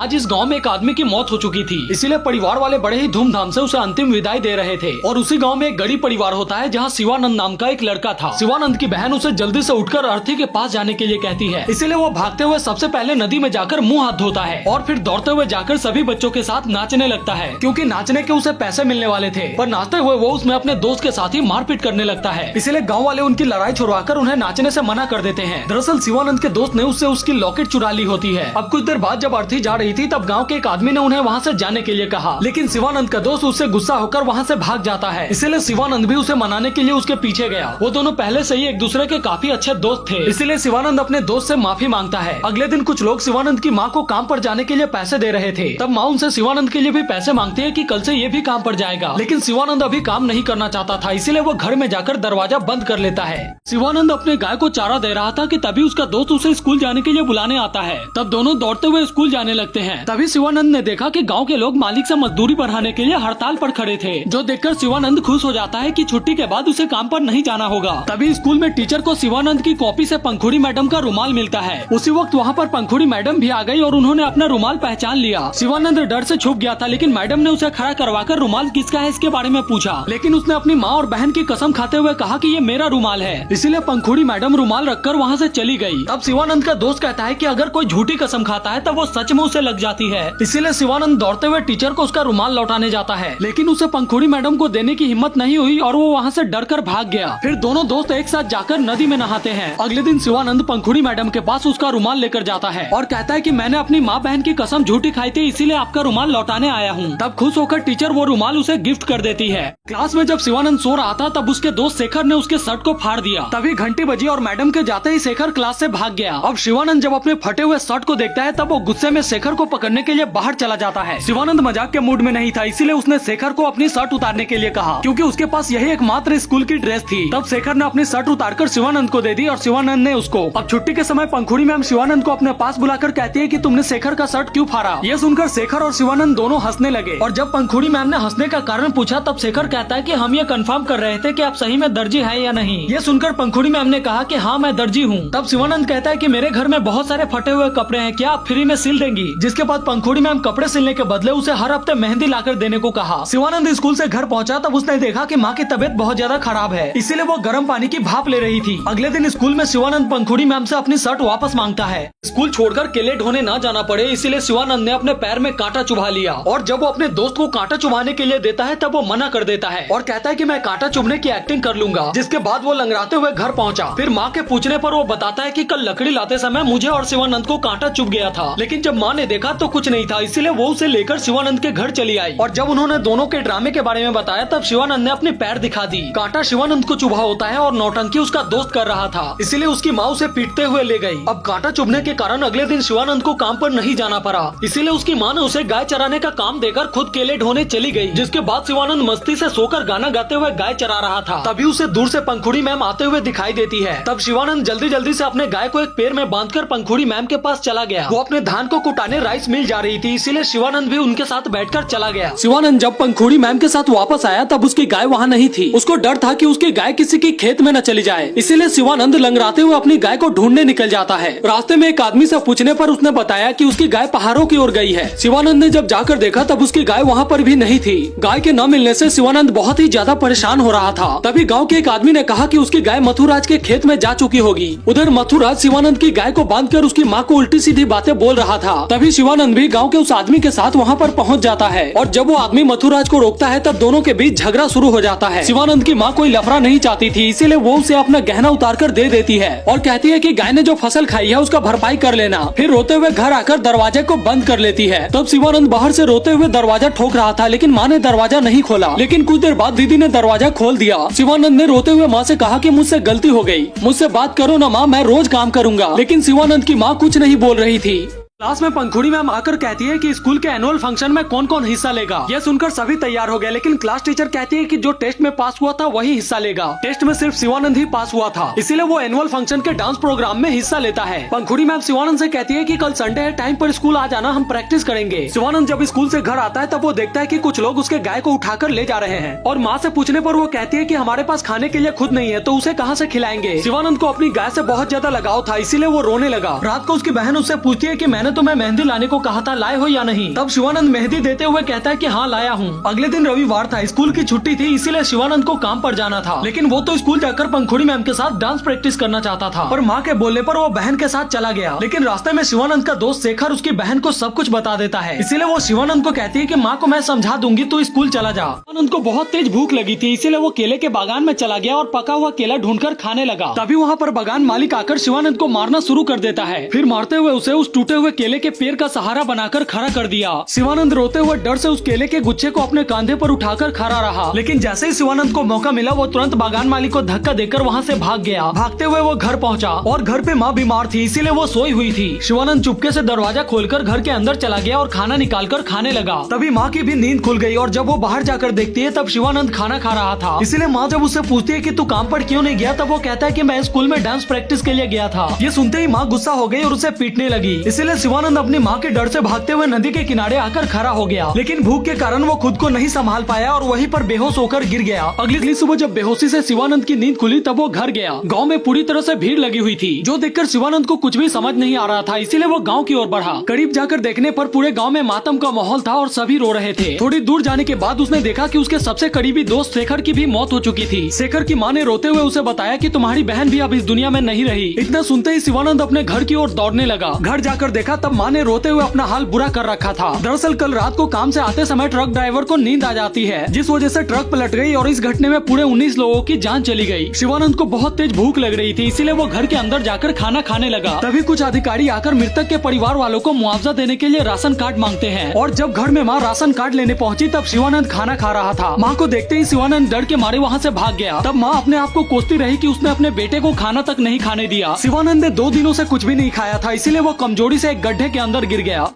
आज इस गांव में एक आदमी की मौत हो चुकी थी, इसीलिए परिवार वाले बड़े ही धूमधाम से उसे अंतिम विदाई दे रहे थे। और उसी गांव में एक गरीब परिवार होता है जहां शिवानंद नाम का एक लड़का था। शिवानंद की बहन उसे जल्दी से उठकर अर्थी के पास जाने के लिए कहती है, इसीलिए वो भागते हुए सबसे पहले नदी में जाकर मुंह हाथ धोता है और फिर दौड़ते हुए जाकर सभी बच्चों के साथ नाचने लगता है, क्योंकि नाचने के उसे पैसे मिलने वाले थे। पर नाचते हुए वो उसमें अपने दोस्त के साथ ही मारपीट करने लगता है, इसीलिए गाँव वाले उनकी लड़ाई छुड़वाकर उन्हें नाचने से मना कर देते हैं। दरअसल शिवानंद के दोस्त ने उससे उसकी लॉकेट चुरा ली होती है। अब कुछ देर बाद जब अर्थी जा रही थी तब गाँव के एक आदमी ने उन्हें वहाँ से जाने के लिए कहा, लेकिन शिवानंद का दोस्त उससे गुस्सा होकर वहाँ से भाग जाता है। इसीलिए शिवानंद भी उसे मनाने के लिए उसके पीछे गया। वो दोनों पहले से ही एक दूसरे के काफी अच्छे दोस्त थे, इसीलिए शिवानंद अपने दोस्त से माफी मांगता है। अगले दिन कुछ लोग शिवानंद की माँ को काम पर जाने के लिए पैसे दे रहे थे। तब माँ उनसे शिवानंद के लिए भी पैसे मांगती है कि कल से ये भी काम पर जाएगा, लेकिन शिवानंद अभी काम नहीं करना चाहता था, इसीलिए वो घर में जाकर दरवाजा बंद कर लेता है। शिवानंद अपने गाय को चारा दे रहा था कि तभी उसका दोस्त उसे स्कूल जाने के लिए बुलाने आता है। तब दोनों दौड़ते हुए स्कूल जाने लगते हैं। तभी शिवानंद ने देखा कि गांव के लोग मालिक से मजदूरी बढ़ाने के लिए हड़ताल पर खड़े थे, जो देखकर शिवानंद खुश हो जाता है कि छुट्टी के बाद उसे काम पर नहीं जाना होगा। तभी स्कूल में टीचर को शिवानंद की कॉपी से पंखुड़ी मैडम का रुमाल मिलता है। उसी वक्त वहाँ पर पंखुड़ी मैडम भी आ गई और उन्होंने अपना रुमाल पहचान लिया। शिवानंद डर से छुप गया था, लेकिन मैडम ने उसे खड़ा करवाकर रुमाल किसका है इसके बारे में पूछा, लेकिन उसने अपनी माँ और बहन की कसम खाते हुए कहा कि ये मेरा रुमाल है। इसीलिए पंखुड़ी मैडम रुमाल रखकर वहाँ से चली गई। तब शिवानंद का दोस्त कहता है कि अगर कोई झूठी कसम खाता है तब वो सच में उसे लग जाती है। इसीलिए शिवानंद दौड़ते हुए टीचर को उसका रुमाल लौटाने जाता है, लेकिन उसे पंखुड़ी मैडम को देने की हिम्मत नहीं हुई और वो वहाँ से डरकर भाग गया। फिर दोनों दोस्त एक साथ जाकर नदी में नहाते हैं। अगले दिन शिवानंद पंखुड़ी मैडम के पास उसका रुमाल लेकर जाता है और कहता है कि मैंने अपनी माँ बहन की कसम झूठी खाई थी, इसीलिए आपका रुमाल लौटाने आया हूँ। तब खुश होकर टीचर वो रुमाल उसे गिफ्ट कर देती है। क्लास में जब शिवानंद सो रहा था तब उसके दोस्त शेखर ने उसके शर्ट को फाड़ दिया। तभी घंटी बजी और मैडम के जाते ही शेखर क्लास से भाग गया। अब शिवानंद जब अपने फटे हुए शर्ट को देखता है तब वो गुस्से में शेखर को पकड़ने के लिए बाहर चला जाता है। शिवानंद मजाक के मूड में नहीं था, इसीलिए उसने शेखर को अपनी शर्ट उतारने के लिए कहा, क्योंकि उसके पास यही एकमात्र स्कूल की ड्रेस थी। तब शेखर ने अपनी शर्ट उतारकर शिवानंद को दे दी और शिवानंद ने उसको। अब छुट्टी के समय पंखुड़ी मैम शिवानंद को अपने पास बुलाकर कहती है कि तुमने शेखर का शर्ट क्यों फाड़ा। यह सुनकर शेखर और शिवानंद दोनों हंसने लगे और जब पंखुड़ी मैम ने हंसने का कारण पूछा तब शेखर कहता है कि हम ये कंफर्म कर रहे थे कि आप सही में दर्जी है या नहीं। ये सुनकर पंखुड़ी मैम ने कहा कि हाँ मैं दर्जी हूँ। तब शिवानंद कहता है कि मेरे घर में बहुत सारे फटे हुए कपड़े हैं, क्या आप फ्री में सिल देंगी। जिसके बाद पंखुड़ी मैम कपड़े सिलने के बदले उसे हर हफ्ते मेहंदी लाकर देने को कहा। शिवानंद स्कूल से घर पहुंचा तब उसने देखा कि माँ की तबीयत बहुत ज्यादा खराब है, इसीलिए वो गर्म पानी की भाप ले रही थी। अगले दिन स्कूल में शिवानंद पंखुड़ी मैम से अपनी शर्ट वापस मांगता है। स्कूल छोड़कर केले ढोने ना जाना पड़े इसीलिए शिवानंद ने अपने पैर में कांटा चुभा लिया और जब वो अपने दोस्त को कांटा चुभाने के लिए देता है तब वो मना कर देता है और कहता है कि मैं कांटा चुभने की एक्टिंग कर लूंगा। जिसके बाद वो लंगड़ाते हुए घर पहुंचा। फिर माँ के पूछने पर वो बताता है कि कल लकड़ी लाते समय मुझे और शिवानंद को कांटा चुभ गया था, लेकिन जब माँ ने देखा तो कुछ नहीं था, इसीलिए वो उसे लेकर शिवानंद के घर चली आई। और जब उन्होंने दोनों के ड्रामे के बारे में बताया तब शिवानंद ने अपने पैर दिखा दी। कांटा शिवानंद को चुभा होता है और नौटंकी उसका दोस्त कर रहा था, इसीलिए उसकी माँ उसे पीटते हुए ले गई। अब कांटा चुभने के कारण अगले दिन शिवानंद को काम पर नहीं जाना पड़ा, इसीलिए उसकी माँ ने उसे गाय चराने का काम देकर खुद केले ढोने चली गई। जिसके बाद शिवानंद मस्ती से सोकर गाना गाते हुए गाय चरा रहा था। तभी उसे दूर से पंखुड़ी मैम आते हुए दिखाई देती है। तब शिवानंद जल्दी जल्दी से अपने गाय को एक पेड़ में बांधकर पंखुड़ी मैम के पास चला गया। वो अपने धान को कुटाने राइस मिल जा रही थी, इसीलिए शिवानंद भी उनके साथ बैठकर चला गया। शिवानंद जब पंखुड़ी मैम के साथ वापस आया तब उसकी गाय वहाँ नहीं थी। उसको डर था कि उसकी गाय किसी की खेत में न चली जाए, इसीलिए शिवानंद लंगड़ाते हुए अपनी गाय को ढूंढने निकल जाता है। रास्ते में एक आदमी से पूछने पर उसने बताया कि उसकी गाय पहाड़ों की ओर गई है। शिवानंद ने जब जाकर देखा तब उसकी गाय वहाँ पर भी नहीं थी। गाय के न मिलने से शिवानंद बहुत ही ज्यादा परेशान हो रहा था। तभी गाँव के एक आदमी ने कहा कि उसकी गाय मथुराज के खेत में जा चुकी होगी। उधर मथुराज शिवानंद की गाय को बांधकर उसकी माँ को उल्टी सीधी बातें बोल रहा था। तभी शिवानंद भी गाँव के उस आदमी के साथ वहाँ पर पहुँच जाता है और जब वो आदमी मथुराज को रोकता है तब दोनों के बीच झगड़ा शुरू हो जाता है। शिवानंद की माँ कोई लफड़ा नहीं चाहती थी, इसीलिए वो उसे अपना गहना उतार कर दे देती है और कहती है कि गाय ने जो फसल खाई है उसका भरपाई कर लेना। फिर रोते हुए घर आकर दरवाजे को बंद कर लेती है। तब शिवानंद बाहर से रोते हुए दरवाजा ठोक रहा था, लेकिन माँ ने दरवाजा नहीं खोला। लेकिन कुछ देर बाद दीदी ने दरवाजा खोल दिया। शिवानंद ने रोते हुए माँ से कहा कि मुझसे गलती हो गई, मुझसे बात करो ना माँ, मैं रोज काम करूंगा। लेकिन शिवानंद की माँ कुछ नहीं बोल रही थी। क्लास में पंखुड़ी मैम आकर कहती है कि स्कूल के एनुअल फंक्शन में कौन कौन हिस्सा लेगा। यह सुनकर सभी तैयार हो गए, लेकिन क्लास टीचर कहती है कि जो टेस्ट में पास हुआ था वही हिस्सा लेगा। टेस्ट में सिर्फ शिवानंद ही पास हुआ था, इसीलिए वो एनुअल फंक्शन के डांस प्रोग्राम में हिस्सा लेता है। पंखुड़ी मैम शिवानंद से कहती है कि कल संडे है, टाइम पर स्कूल आ जाना, हम प्रैक्टिस करेंगे। शिवानंद जब स्कूल से घर आता है तब वो देखता है कि कुछ लोग उसके गाय को उठाकर ले जा रहे हैं और माँ से पूछने पर वो कहती है कि हमारे पास खाने के लिए खुद नहीं है तो उसे कहाँ से खिलाएंगे। शिवानंद को अपनी गाय से बहुत ज्यादा लगाव था, इसीलिए वो रोने लगा। रात को उसकी बहन उससे पूछती है कि मैंने मैंने तुम्हें मेहंदी लाने को कहा था, लाए हो या नहीं? तब शिवानंद मेहंदी देते हुए कहता है कि हाँ लाया हूँ। अगले दिन रविवार था, स्कूल की छुट्टी थी, इसीलिए शिवानंद को काम पर जाना था। लेकिन वो तो स्कूल जाकर पंखुड़ी मैम के साथ डांस प्रैक्टिस करना चाहता था, पर माँ के बोलने पर वो बहन के साथ चला गया। लेकिन रास्ते में शिवानंद का दोस्त शेखर उसकी बहन को सब कुछ बता देता है, इसीलिए वो शिवानंद को कहती है कि माँ को मैं समझा दूंगी, तू स्कूल चला जा। शिवानंद को बहुत तेज भूख लगी थी, इसीलिए वो केले के बागान में चला गया और पका हुआ केला ढूंढकर खाने लगा। तभी वहाँ पर बागान मालिक आकर शिवानंद को मारना शुरू कर देता है। फिर मारते हुए उसे उस टूटे हुए केले के पेड़ का सहारा बनाकर खड़ा कर दिया। शिवानंद रोते हुए डर से उस केले के गुच्छे को अपने कांधे पर उठाकर खड़ा रहा। लेकिन जैसे ही शिवानंद को मौका मिला, वो तुरंत बागान मालिक को धक्का देकर वहाँ से भाग गया। भागते हुए वो घर पहुँचा और घर पे माँ बीमार थी, इसीलिए वो सोई हुई थी। शिवानंद चुपके से दरवाजा खोलकर घर के अंदर चला गया और खाना निकालकर खाने लगा। तभी माँ की भी नींद खुल गई और जब वो बाहर जाकर देखती है तब शिवानंद खाना खा रहा था। इसीलिए माँ जब उससे पूछती है कि तू काम पर क्यों नहीं गया, तब वो कहता है कि मैं स्कूल में डांस प्रैक्टिस के लिए गया था। ये सुनते ही माँ गुस्सा हो गई और उसे पीटने लगी। इसीलिए शिवानंद अपनी माँ के डर से भागते हुए नदी के किनारे आकर खड़ा हो गया। लेकिन भूख के कारण वो खुद को नहीं संभाल पाया और वहीं पर बेहोश होकर गिर गया। अगली सुबह जब बेहोशी से शिवानंद की नींद खुली तब वो घर गया। गाँव में पूरी तरह से भीड़ लगी हुई थी, जो देखकर शिवानंद को कुछ भी समझ नहीं आ रहा था, इसीलिए वो गाँव की ओर बढ़ा। करीब जाकर देखने पर पूरे गाँव में मातम का माहौल था और सभी रो रहे थे। थोड़ी दूर जाने के बाद उसने देखा कि उसके सबसे करीबी दोस्त शेखर की भी मौत हो चुकी थी। शेखर की माँ ने रोते हुए उसे बताया कि तुम्हारी बहन भी अब इस दुनिया में नहीं रही। इतना सुनते ही शिवानंद अपने घर की ओर दौड़ने लगा। घर जाकर देखा तब माँ ने रोते हुए अपना हाल बुरा कर रखा था। दरअसल कल रात को काम से आते समय ट्रक ड्राइवर को नींद आ जाती है, जिस वजह से ट्रक पलट गई और इस घटने में पूरे 19 लोगों की जान चली गई। शिवानंद को बहुत तेज भूख लग रही थी, इसीलिए वो घर के अंदर जाकर खाना खाने लगा। तभी कुछ अधिकारी आकर मृतक के परिवार वालों को मुआवजा देने के लिए राशन कार्ड मांगते हैं। और जब घर में माँ राशन कार्ड लेने पहुंची तब शिवानंद खाना खा रहा था। माँ को देखते ही शिवानंद डर के मारे वहाँ से भाग गया। तब माँ अपने आप को कोसती रही कि उसने अपने बेटे को खाना तक नहीं खाने दिया। शिवानंद ने 2 दिनों से कुछ भी नहीं खाया था, इसीलिए वो कमजोरी से एक गड्ढे के अंदर गिर गया।